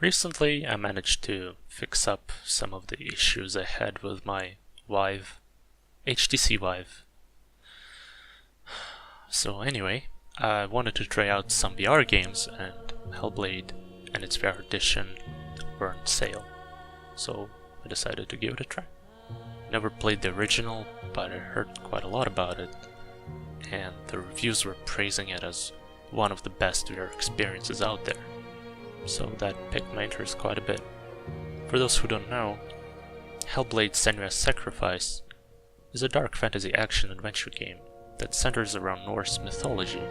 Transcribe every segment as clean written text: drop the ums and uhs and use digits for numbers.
Recently I managed to fix up some of the issues I had with my Vive, HTC Vive. So anyway, I wanted to try out some VR games, and Hellblade and its VR edition were on sale, so I decided to give it a try. Never played the original, but I heard quite a lot about it, and the reviews were praising it as one of the best VR experiences out there, so that piqued my interest quite a bit. For those who don't know, Hellblade Senua's Sacrifice is a dark fantasy action-adventure game that centers around Norse mythology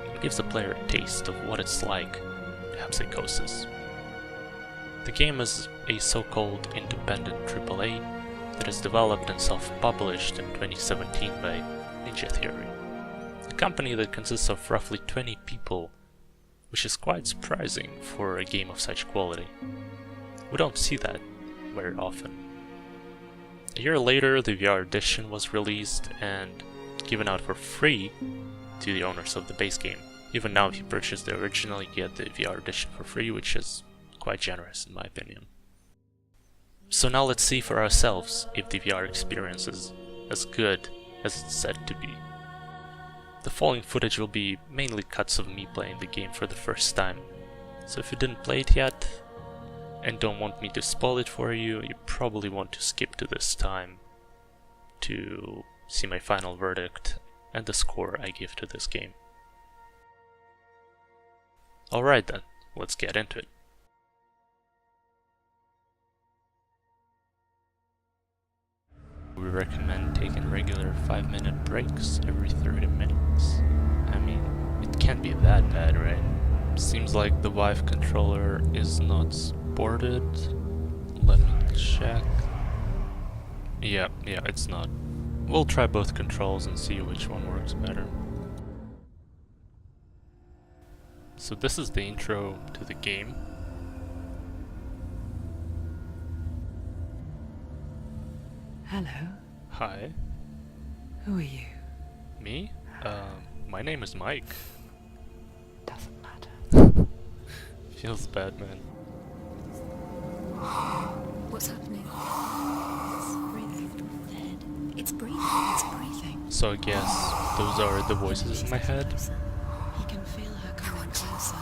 and gives the player a taste of what it's like to have psychosis. The game is a so-called independent AAA that is developed and self-published in 2017 by Ninja Theory, a company that consists of roughly 20 people, which is quite surprising for a game of such quality. We don't see that very often. A year later, the VR edition was released and given out for free to the owners of the base game. Even now, if you purchase the original, you get the VR edition for free, which is quite generous in my opinion. So now let's see for ourselves if the VR experience is as good as it's said to be. The following footage will be mainly cuts of me playing the game for the first time, so if you didn't play it yet and don't want me to spoil it for you, you probably want to skip to this time to see my final verdict and the score I give to this game. Alright then, let's get into it. We recommend taking regular 5-minute breaks every 30 minutes. I mean, it can't be that bad, right? Seems like the Vive controller is not supported. Let me check. Yeah, it's not. We'll try both controls and see which one works better. So this is the intro to the game. Hello. Hi. Who are you? Me? My name is Mike. Doesn't matter. Feels bad, man. What's happening? It's breathing. It's breathing. So I guess those are the voices in my head. He can feel her coming closer.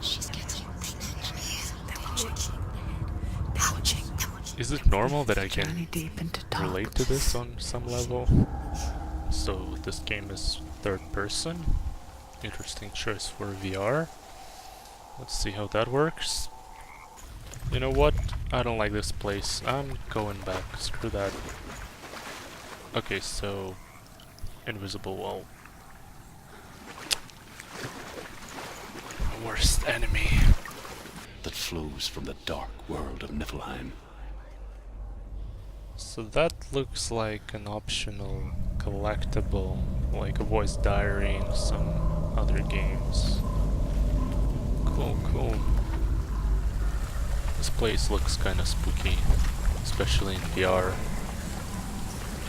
She's getting closer. They're watching. They're watching. Is it normal that I can Journey deep into relate to this on some level? So this game is third person. Interesting choice for VR. Let's see how that works. You know what? I don't like this place. I'm going back. Screw that. Okay, so invisible wall. Worst enemy that flows from the dark world of Niflheim. So that looks like an optional collectible, like a voice diary in some other games. Cool. This place looks kinda spooky, especially in VR.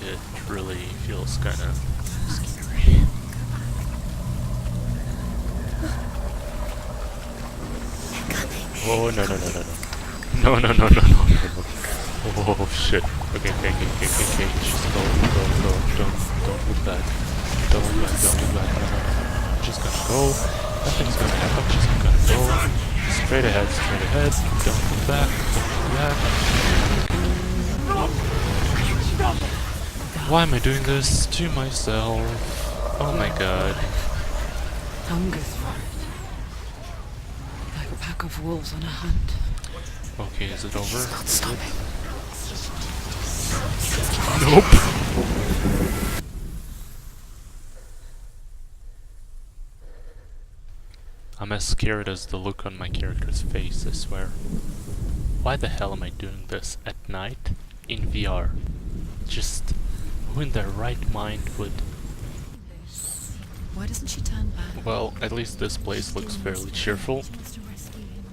It really feels kinda scary. Oh no. No. Oh shit. Okay. Just go. Don't look back. Don't look back. No. Just gonna go. Nothing's gonna happen. Just gonna go. Straight ahead. Don't look back. Why am I doing this to myself? Oh my god. Hunger's for it. Like a pack of wolves on a hunt. Okay, is it over? Not stopping. Nope. I'm as scared as the look on my character's face, I swear. Why the hell am I doing this at night in VR? Just who in their right mind would... Why doesn't she turn back? Well, at least this place looks fairly cheerful. She wants to rescue him.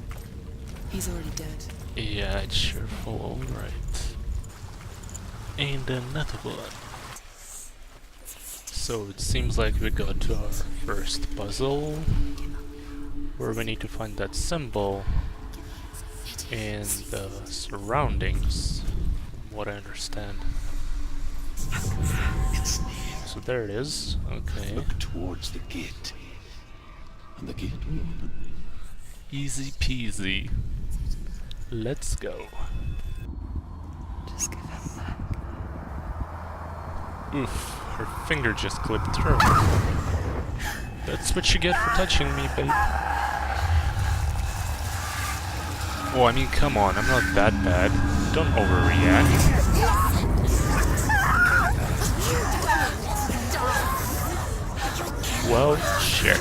He's already dead. Yeah, it's cheerful, alright. And another one. So it seems like we got to our first puzzle, where we need to find that symbol in the surroundings, from what I understand. So there it is. Okay. Look towards the gate, and the gate will open. Easy peasy. Let's go. Just give him back. Oof, her finger just clipped through. That's what you get for touching me, babe. Oh, I mean, come on, I'm not that bad. Don't overreact. Well, shit.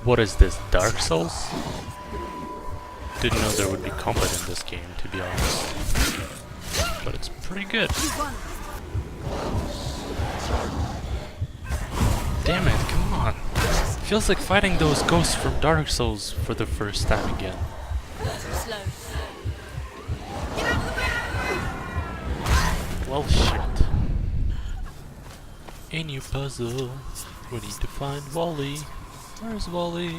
What is this, Dark Souls? Didn't know there would be combat in this game, to be honest. But it's pretty good. Damn it, come on. Feels like fighting those ghosts from Dark Souls for the first time again. Well, shit. A new puzzle. We need to find Wally. Where's Wally?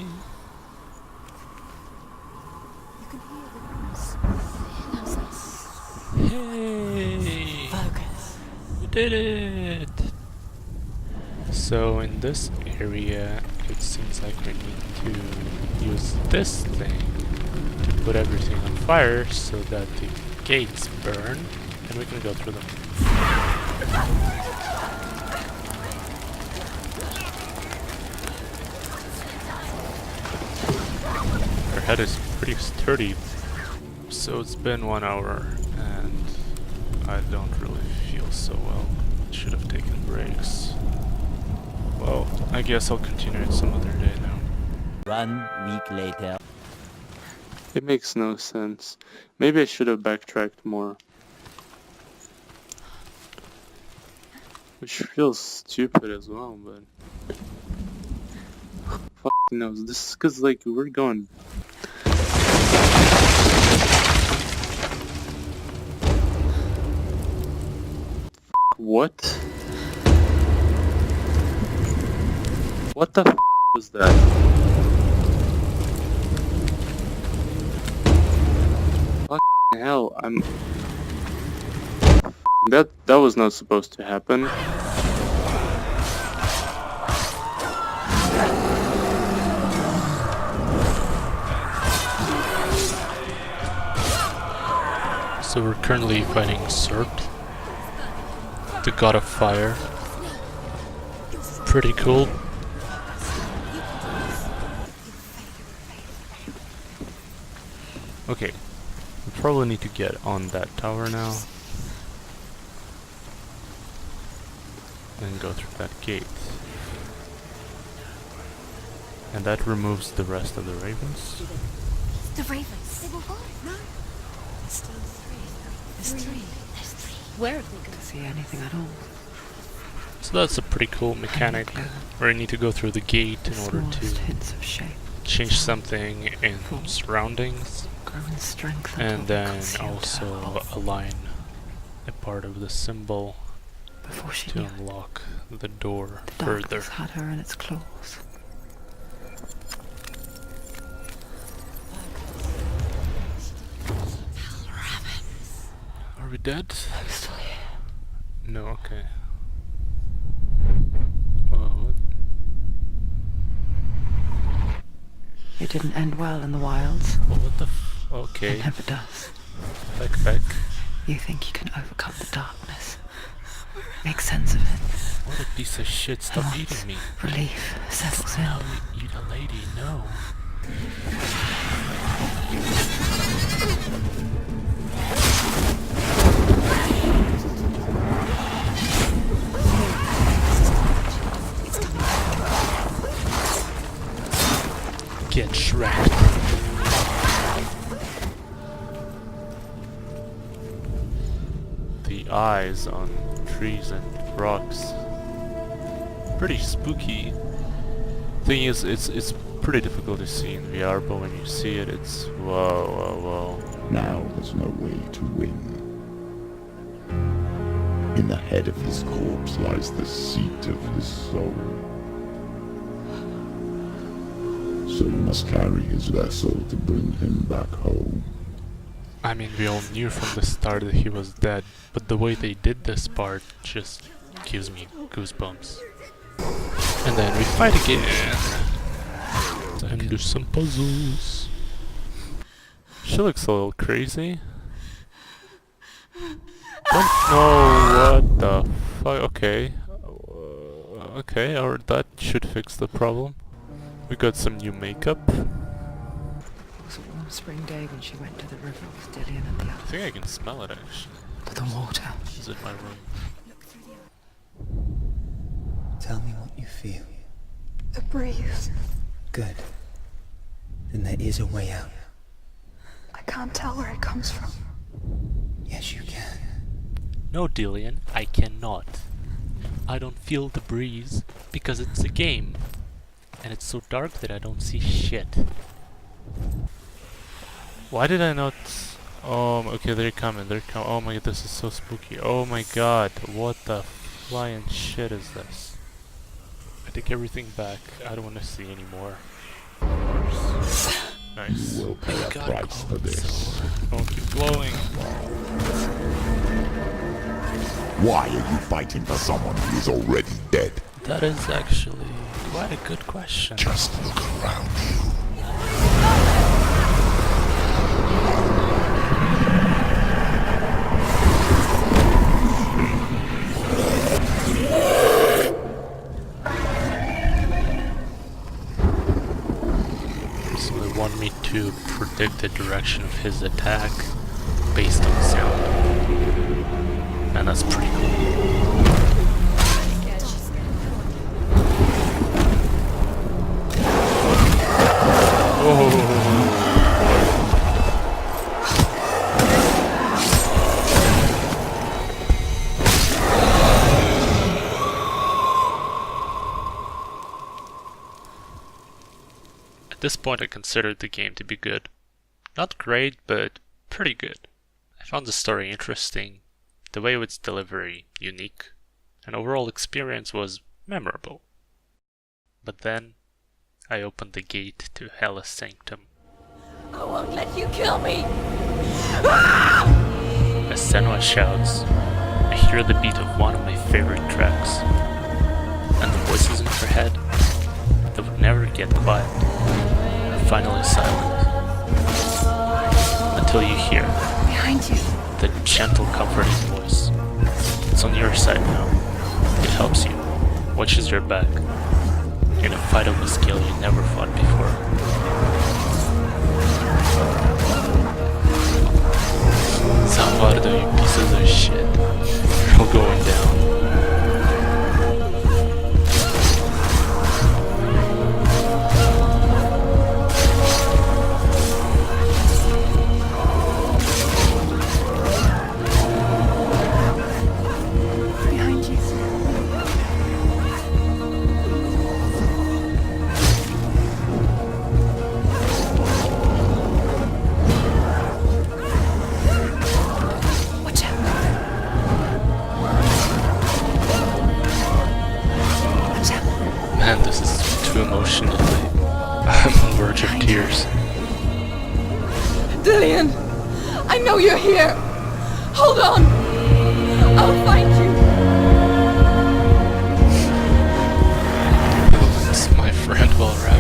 Hey! Focus. We did it! So in this area, it seems like we need to use this thing to put everything on fire so that the gates burn and we can go through them. Her head is pretty sturdy. So it's been 1 hour and I don't really feel so well. Should have taken breaks. Well, I guess I'll continue it some other day now. 1 week later. It makes no sense. Maybe I should have backtracked more. Which feels stupid as well, but... Fuck knows. This is cause like, we're going... What? What the f was that? Fucking hell, I'm... That was not supposed to happen. So we're currently fighting Serpt, the god of fire. Pretty cool. Okay, we probably need to get on that tower now. And go through that gate. And that removes the rest of the ravens. The ravens. They were gone. No. There's still three. There's three. There's three. Where have they gone? See anything at all? So that's a pretty cool mechanic where you need to go through the gate in order to hints of shape. change something in surroundings Grow in strength and until then concealed also her align a part of the symbol before she to knew it, unlock the door the further. darkness had her in its claws. Are we dead? I'm still here. No, okay. What? It didn't end well in the wilds. Oh, what the f... It Okay. never does. Back. You think you can overcome the darkness. Make sense of it. What a piece of shit. Stop Once eating me. relief settles in. No, eat a lady, no. Get shreked. The eyes on trees and rocks. Pretty spooky. Thing is, it's pretty difficult to see in VR, but when you see it, it's whoa. Now there's no way to win. In the head of his corpse lies the seat of his soul. So you must carry his vessel to bring him back home. I mean, we all knew from the start that he was dead, but the way they did this part just gives me goosebumps. And then we fight again. And do some puzzles. She looks a little crazy. Don't know what the fuck. Okay. Okay, or that should fix the problem. We got some new makeup. It was a warm spring day when she went to the river with Dillian and the I others. think I can smell it actually. To the water. Is it my room? Tell me what you feel. The breeze. Good. Then there is a way out. I can't tell where it comes from. Yes, you can. No, Dillian, I cannot. I don't feel the breeze because it's a game. And it's so dark that I don't see shit. Why did I not... okay, they're coming, oh my god, this is so spooky. Oh my god, what the flying shit is this? I take everything back, I don't want to see anymore. Nice. You will pay a price for this. Don't keep glowing. Why are you fighting for someone who is already dead? That is actually quite a good question. Just look around you. So they want me to predict the direction of his attack based on sound. And that's pretty cool. At this point I considered the game to be good. Not great, but pretty good. I found the story interesting, the way of its delivery unique, and overall experience was memorable. But then, I opened the gate to Hellas Sanctum. I won't let you kill me! As Senua shouts, I hear the beat of one of my favorite tracks, and the voices in her head that would never get quiet are finally silent. Until you hear Behind you. the gentle, comforting voice. It's on your side now. It helps you, watches your back, in a fight on a scale you never fought before. Zavardo, you pieces of shit. You're all going down. Behind you. Watch out. Watch out. Man, this is too emotional. I'm on the verge of tears. Dillian! I know you're here! Hold on! I'll find you! It's my friend Valravel.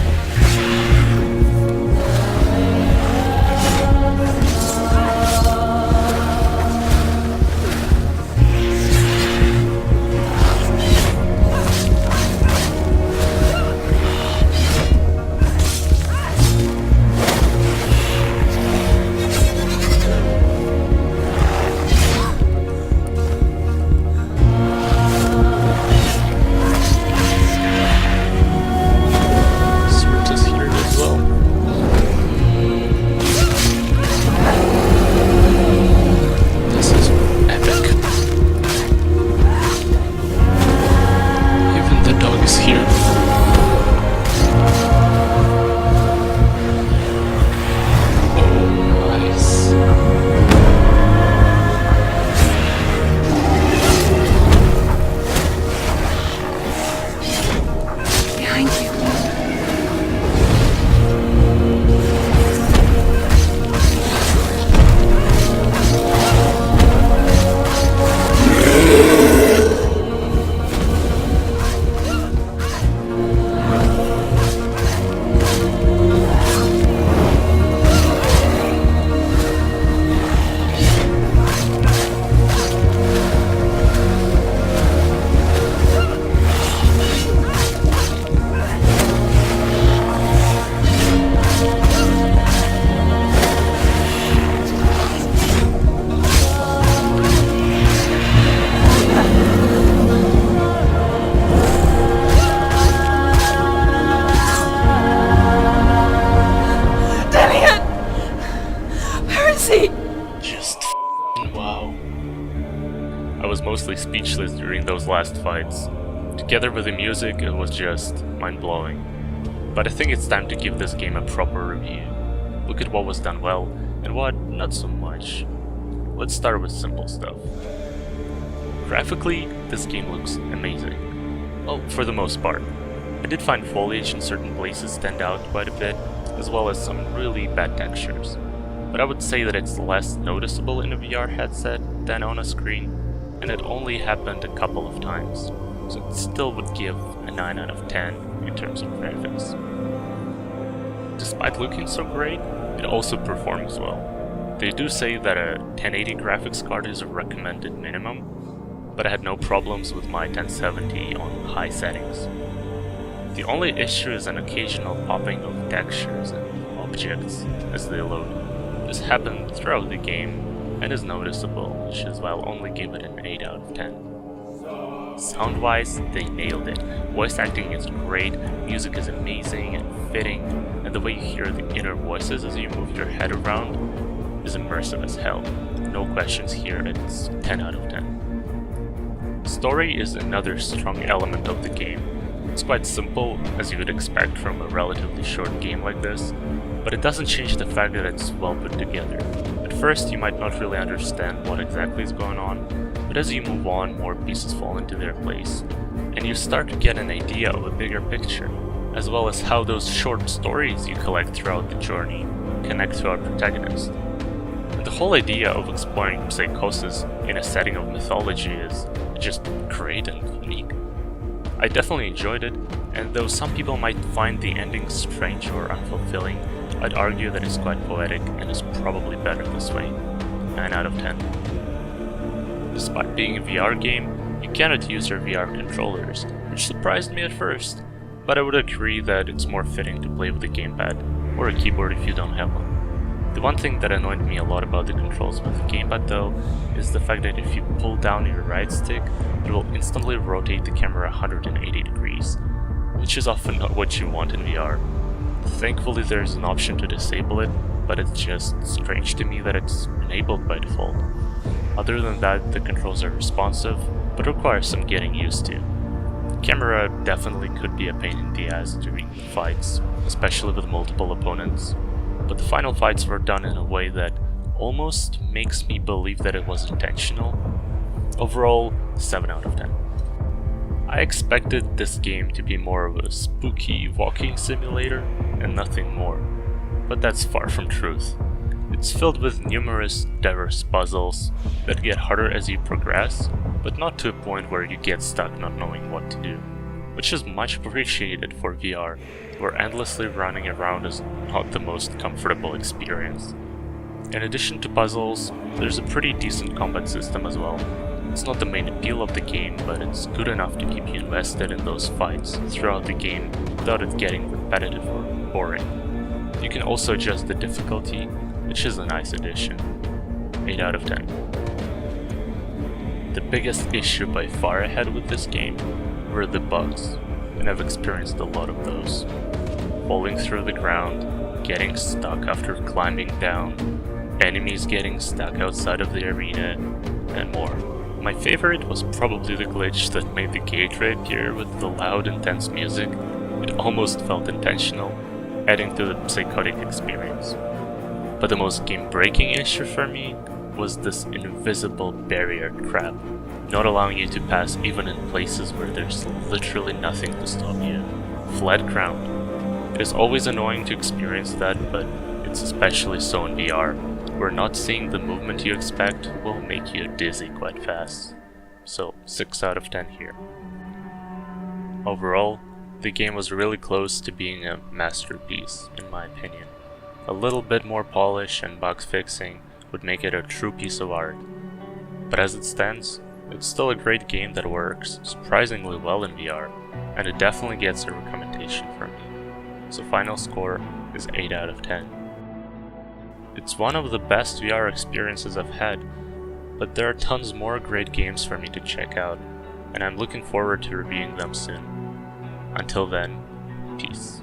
experience. Together with the music, it was just mind-blowing. But I think it's time to give this game a proper review. Look at what was done well, and what not so much. Let's start with simple stuff. Graphically, this game looks amazing. Well, for the most part. I did find foliage in certain places stand out quite a bit, as well as some really bad textures. But I would say that it's less noticeable in a VR headset than on a screen, and it only happened a couple of times, so it still would give a 9 out of 10 in terms of graphics. Despite looking so great, it also performs well. They do say that a 1080 graphics card is a recommended minimum, but I had no problems with my 1070 on high settings. The only issue is an occasional popping of textures and objects as they load. This happened throughout the game and is noticeable, which is why I'll only give it an 8 out of 10. Sound-wise, they nailed it. Voice acting is great, music is amazing and fitting, and the way you hear the inner voices as you move your head around is immersive as hell. No questions here, it's 10 out of 10. Story is another strong element of the game. It's quite simple, as you would expect from a relatively short game like this, but it doesn't change the fact that it's well put together. At first, you might not really understand what exactly is going on, but as you move on, more pieces fall into their place, and you start to get an idea of a bigger picture, as well as how those short stories you collect throughout the journey connect to our protagonist. And the whole idea of exploring psychosis in a setting of mythology is just great and unique. I definitely enjoyed it, and though some people might find the ending strange or unfulfilling, I'd argue that it's quite poetic and is probably better this way. 9 out of 10. Despite being a VR game, you cannot use your VR controllers, which surprised me at first, but I would agree that it's more fitting to play with a gamepad, or a keyboard if you don't have one. The one thing that annoyed me a lot about the controls with the gamepad though, is the fact that if you pull down your right stick, it will instantly rotate the camera 180 degrees, which is often not what you want in VR. Thankfully there's an option to disable it, but it's just strange to me that it's enabled by default. Other than that, the controls are responsive, but require some getting used to. The camera definitely could be a pain in the ass during fights, especially with multiple opponents, but the final fights were done in a way that almost makes me believe that it was intentional. Overall, 7 out of 10. I expected this game to be more of a spooky walking simulator and nothing more, but that's far from truth. It's filled with numerous diverse puzzles that get harder as you progress, but not to a point where you get stuck not knowing what to do, which is much appreciated for VR, where endlessly running around is not the most comfortable experience. In addition to puzzles, there's a pretty decent combat system as well. It's not the main appeal of the game, but it's good enough to keep you invested in those fights throughout the game without it getting repetitive or boring. You can also adjust the difficulty, which is a nice addition. 8 out of 10. The biggest issue by far I had with this game were the bugs, and I've experienced a lot of those. Falling through the ground, getting stuck after climbing down, enemies getting stuck outside of the arena, and more. My favorite was probably the glitch that made the gateway appear with the loud, intense music. It almost felt intentional, adding to the psychotic experience. But the most game-breaking issue for me was this invisible barrier trap, not allowing you to pass even in places where there's literally nothing to stop you. Flat ground. It is always annoying to experience that, but it's especially so in VR, where not seeing the movement you expect will make you dizzy quite fast. So 6 out of 10 here. Overall, the game was really close to being a masterpiece, in my opinion. A little bit more polish and bug fixing would make it a true piece of art. But as it stands, it's still a great game that works surprisingly well in VR, and it definitely gets a recommendation from me. So final score is 8 out of 10. It's one of the best VR experiences I've had, but there are tons more great games for me to check out, and I'm looking forward to reviewing them soon. Until then, peace.